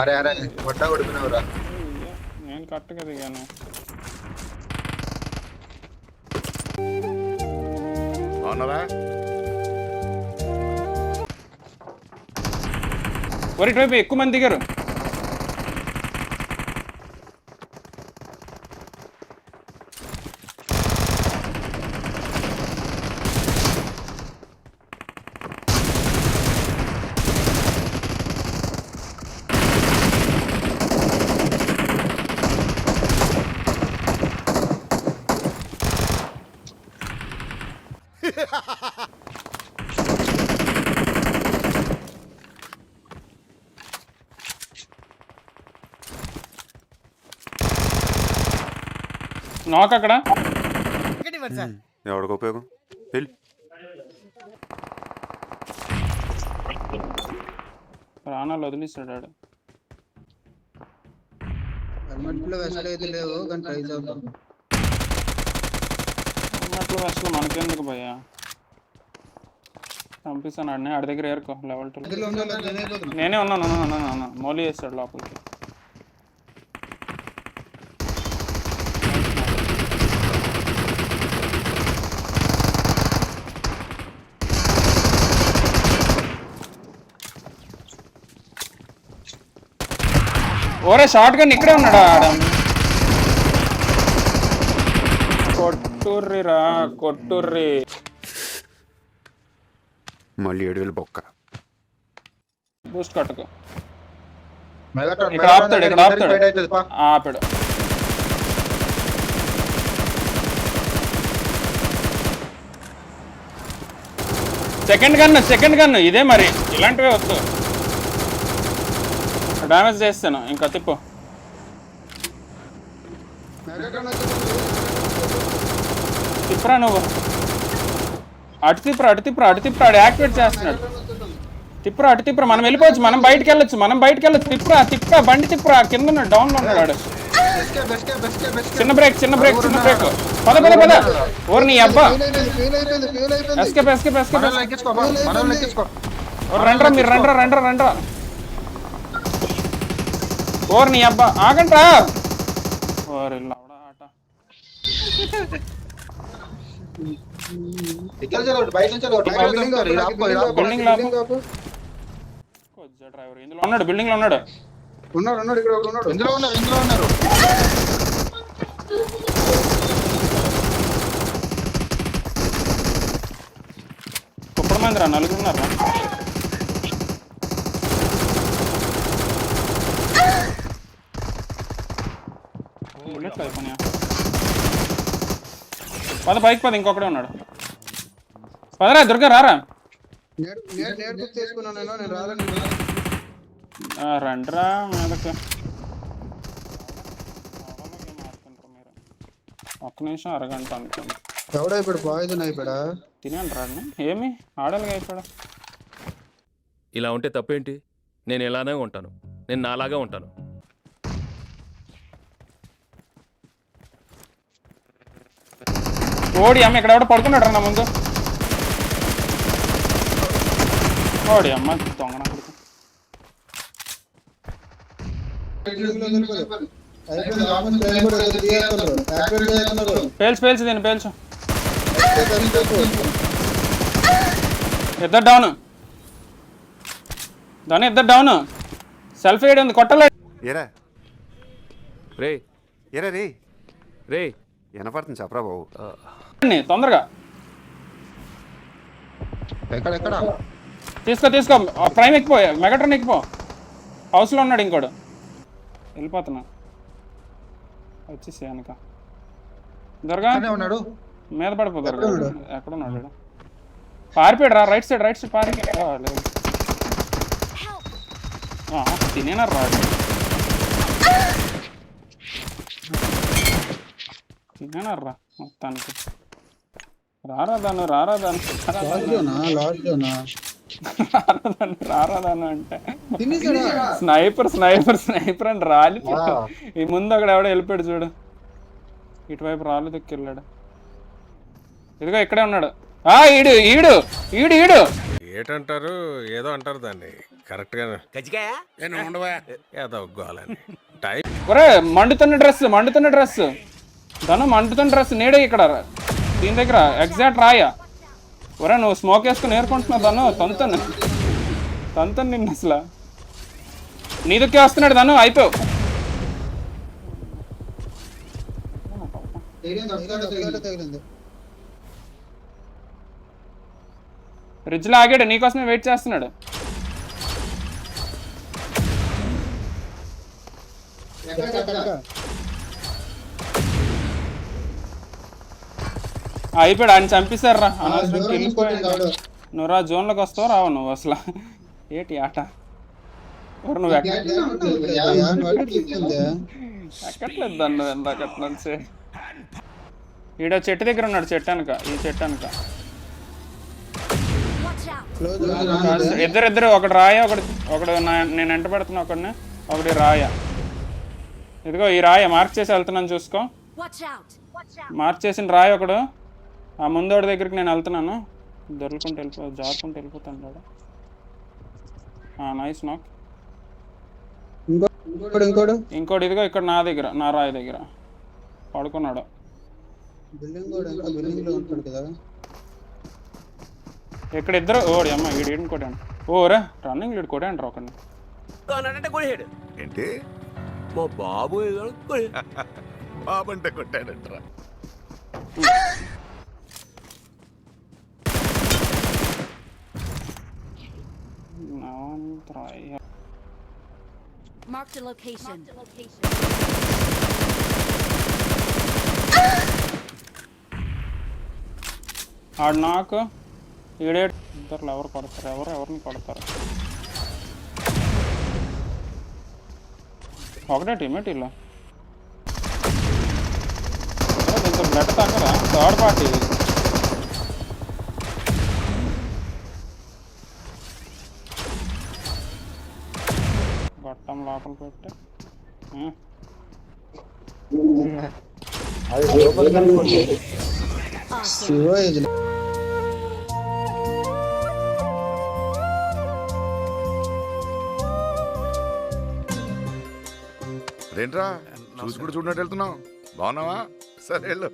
అరే అరే వడ్డ కొడుకునేవరా నేను కరెక్ట్గా దిగాను. బాగున్నారా? ఇటువైపు ఎక్కువ మంది దిగారు. నాక్ అక్కడ ఎవరికి ఉపయోగం? వెళ్ళి ప్రాణాలు వదిలేస్తాడు ఆడు. హెల్మెట్లో వెసలు అయితే లేవు కానీ ట్రై చేద్దాం. హెల్మెట్లు అసలు మనకెందుకు భయ్యా, పంపిస్తాను ఆడిని. ఆడి దగ్గర ఏరుకో లెవెల్ 2. నేనే ఉన్నాను. మౌలి వేస్తాడు లోపలికి. ఓరే షార్ట్ గన్ ఇక్కడే ఉన్నాడా ఆడ? కొట్టుర్రిరా కొట్టుర్రి. మళ్ళీ 7,000 బొక్క. బూస్ట్ కట్టుకో. మెగాట్రాన్ ఇక్కడ ఆపుతాడు. ఆపాడు. సెకండ్ గన్ ఇదే మరి, ఇలాంటివే వద్దు. డ్యామేజ్ చేస్తాను ఇంకా. తిప్పు. తిప్పురా నువ్వు. అటు తిప్పురా. యాక్టివేట్ చేస్తున్నాడు. తిప్పురా. మనం వెళ్ళిపోవచ్చు. మనం బయటకు వెళ్ళొచ్చు. తిప్పురా బండి తిప్పురా. కింద ఉన్నాడు, డౌన్ లో ఉన్నాడు. చిన్న బ్రేక్. పద. ఓర్ నీ అబ్బా. ఎస్కేప్. రండ్రా. ఓర్ నీ అబ్బా ఆగండ్రా. ఓరి లవడా ఆట. బిల్డింగ్ లో డ్రైవర్ ఇందులో ఉన్నాడు. బిల్డింగ్ లో ఉన్నాడు. ఇందులో ఉన్నారు. కుప్పడ మంది రా, 4 ఉన్నారా? బుల్లెట్లు అయిపోయినాయా? పద ఇంకొకడే ఉన్నాడు. పదరా దుర్గా రారా. రండ్రా మీదకి. ఒక్క నిమిషం అరగంట అనుకోండి. ఎవడైపోయాడు? పాయిజన్ అయిపోయాడా? తినేండి రాడిని. ఏమి ఆడలుగా అయిపోయాడా? ఇలా ఉంటే తప్పేంటి? నేను ఇలానే ఉంటాను. నేను నాలాగా ఉంటాను. ఓడి అమ్మ ఇక్కడ ఎవడో పడుకున్నాడు రా నా ముందు. ఓడి అమ్మ దొంగ నా కొడుకు. పేల్చు దీన్ని పేల్చు. ఇద్దరు డౌన్. దాని ఇద్దరు డౌన్. సెల్ఫీ వేయడం ఉంది. కొట్టలే రే వినపడుతుంది చెప్పరా బాబు. తొందరగా ఎక్కడ తీసుకో. ప్రైమ్ ఎక్కిపో. మెగాట్రాన్ ఎక్కిపో. హౌస్లో ఉన్నాడు ఇంకోడు. వెళ్ళిపోతున్నా. వచ్చేసి వెనక దొరగా ఉన్నాడు. మీద పడిపో. దొరగా ఎక్కడున్నాడు? పారిపోయాడు రా. రైట్ సైడ్ పారిపోయాడు. తినేనా రాడు. తినేనర్రా మొత్తానికి. రారాదాను అంటే స్నైపర్ అని రాలి. ఈ ముందు అక్కడ ఎవడో వెళ్ళిపోయాడు చూడు. ఇటువైపు రాళ్ళు దొక్కిళ్ళాడు. ఇదిగో ఇక్కడే ఉన్నాడు. ఈడు ఏటంటారు, ఏదో అంటారు దాన్ని. కరెక్ట్ గా ఉండవాలని టైం ఒరే మండుతున్న డ్రెస్ ధను మండుతున్న డ్రెస్ నేడే ఇక్కడ దీని దగ్గర ఎగ్జాక్ట్ రాయా. ఒరే నువ్వు స్మోక్ వేసుకుని నేర్చుకుంటున్నావు ధను, తంతను నిన్ను అసలు నీదొక్కే వస్తున్నాడు ధను, అయిపోయావు. తగిలింది. ఫ్రిడ్జ్లో ఆగాడు, నీకోసమే వెయిట్ చేస్తున్నాడు. అయిపోయాడు, ఆయన చంపేశారు రా. అనవసరం వెళ్ళిపోయాడు. నువ్వు రా జోన్లోకి వస్తావు రావు నువ్వు అసలు ఏంటి ఆట. ఎవరు నువ్వు ఎక్కట్లేదు దాన్ని ఎందాక నుంచి. ఈడ చెట్టు దగ్గర ఉన్నాడు, చెట్టు అనక ఈ చెట్టు అనక. ఇద్దరు ఒకటి రాయ, ఒకడు నేను ఎంట పెడుతున్నా ఒకడిని, ఒకటి రాయ. ఇదిగో ఈ రాయ మార్క్ చేసి వెళ్తున్నాను చూసుకో. మార్క్ చేసిన రాయ ఒకడు, ఆ ముందోడి దగ్గరికి నేను వెళ్తున్నాను. దొరుకుంటూ జారుకుంటూ వెళ్ళిపోతాడు. నైస్ నాక్. ఇంకోటి ఇదిగో ఇక్కడ నా దగ్గర, నా రాయి దగ్గర పడుకున్నాడు. ఇక్కడ ఇద్దరు ఓడి అమ్మ ఈడు కొట్టాను. ఓరే రన్నింగ్ లీడ్ కొట్టాను రా ఒకడిని. ఏంటి మా బాబు బాబు అంటే కొట్టాడంటరా. Mark the location. ఆడు నాకు ఈడే ఇద్దరు ఎవరు కొడతారు, ఎవరిని కొడతారు. ఒకటే టీమేట్ ఇలా దీంతో బ్లడ్ తగ్గదా. థర్డ్ పార్టీ గొట్టం లోపల పెట్టి అదేంట్రా చూసి కూడా చూడనట్టు వెళ్తున్నావు, బాగున్నావా? సరే వెళ్ళు.